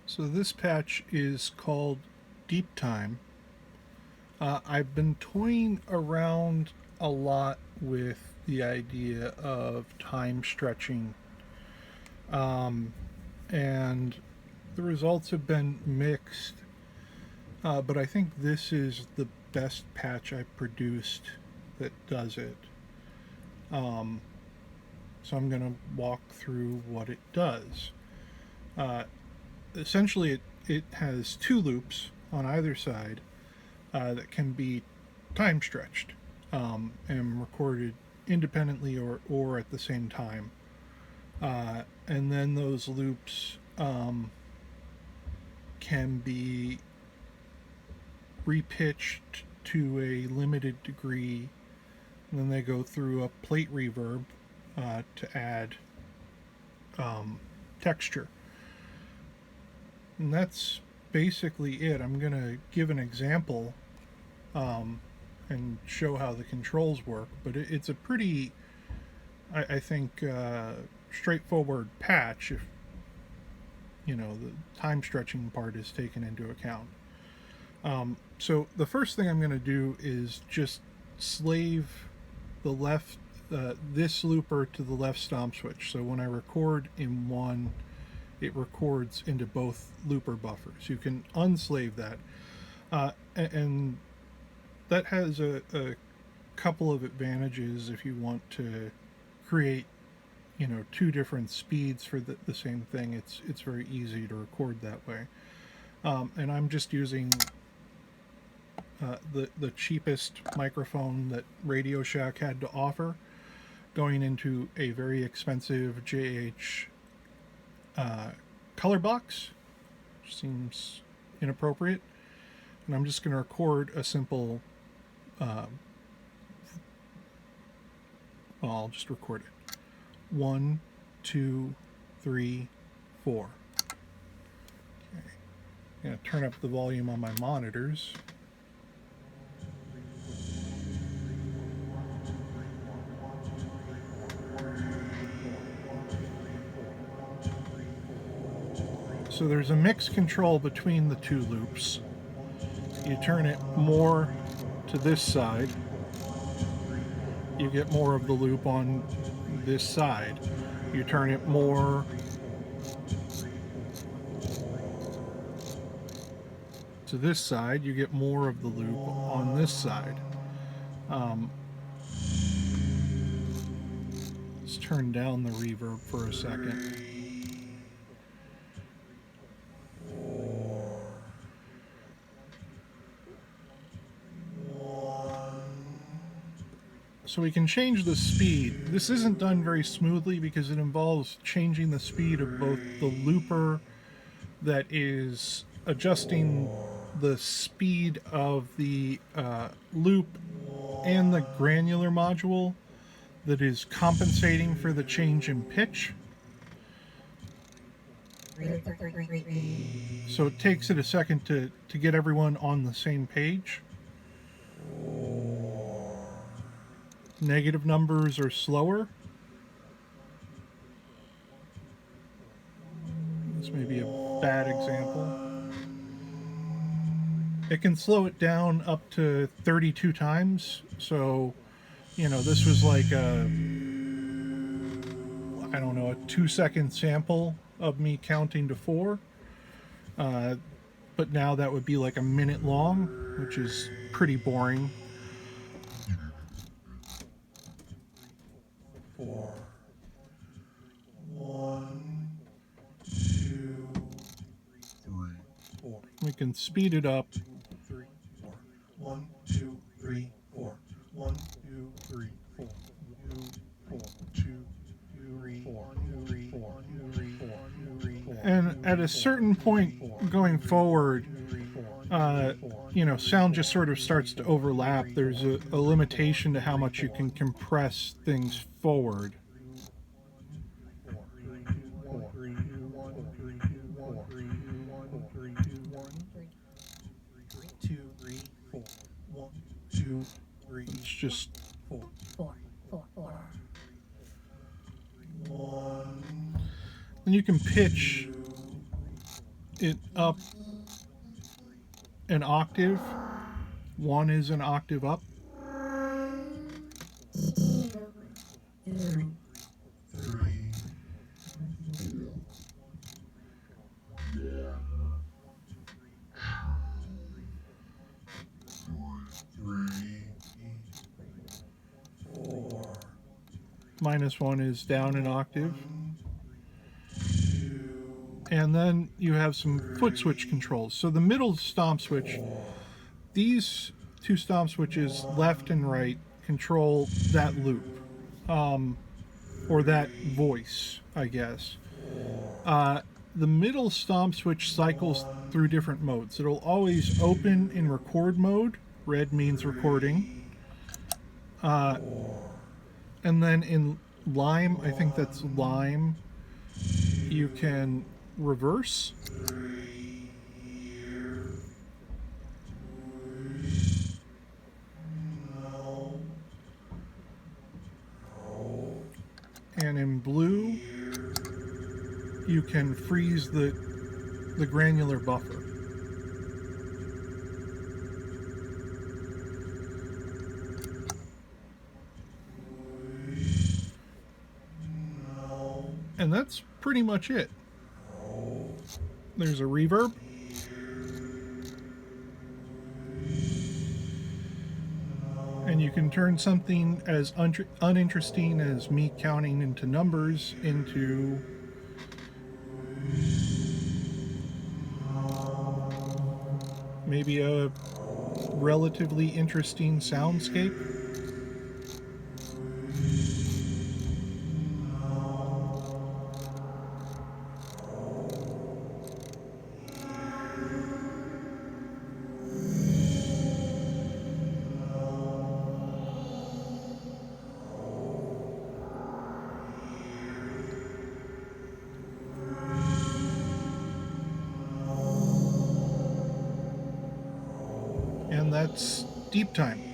So this patch is called Deep Time. I've been toying around a lot with the idea of time stretching, and the results have been mixed. But I think this is the best patch I've produced that does it. Um, so I'm going to walk through what it does. Uh, Essentially, it has two loops on either side that can be time stretched and recorded independently or at the same time. And then those loops can be repitched to a limited degree. And then they go through a plate reverb to add texture. And that's basically it. I'm going to give an example and show how the controls work, but it's a pretty, I think, straightforward patch if, the time stretching part is taken into account. So the first thing I'm going to do is just slave the left, this looper to the left stomp switch. So when I record in one, it records into both looper buffers. You can unslave that. And that has a couple of advantages if you want to create, two different speeds for the same thing. It's very easy to record that way. And I'm just using the cheapest microphone that Radio Shack had to offer, going into a very expensive JH color box, which seems inappropriate. And I'm just going to record a simple, I'll just record it. 1, 2, 3, 4. Okay. I'm going to turn up the volume on my monitors. So there's a mix control between the two loops. You turn it more to this side, you get more of the loop on this side. You turn it more to this side, you get more of the loop on this side. Let's turn down the reverb for a second. So we can change the speed. This isn't done very smoothly because it involves changing the speed of both the looper that is adjusting the speed of the loop and the granular module that is compensating for the change in pitch. So it takes it a second to get everyone on the same page. Negative numbers are slower. This may be a bad example. It can slow it down up to 32 times. So, this was like a 2-second sample of me counting to 4. But now that would be like a minute long, which is pretty boring. 4. 1, 2, 3, 4. We can speed it up. 2, 3, 4. 1, 2, 3, 4. 1, 2, 3, 4. 2, 3, 4. 3, 4. 3, 4. And at a certain point going forward, sound just sort of starts to overlap. There's a limitation to how much you can compress things forward. It's just 4. 1. Then you can pitch it up an octave. One is an octave up. Minus one is down an octave. And then you have some foot switch controls. So the middle stomp switch, these two stomp switches, left and right, control that loop, or that voice, I guess. The middle stomp switch cycles through different modes. It'll always open in record mode. Red means recording. And then in lime, I think that's lime, you can reverse. And in blue, you can freeze the granular buffer. And that's pretty much it. There's a reverb. And you can turn something as uninteresting as me counting into numbers into maybe a relatively interesting soundscape. And that's deep time.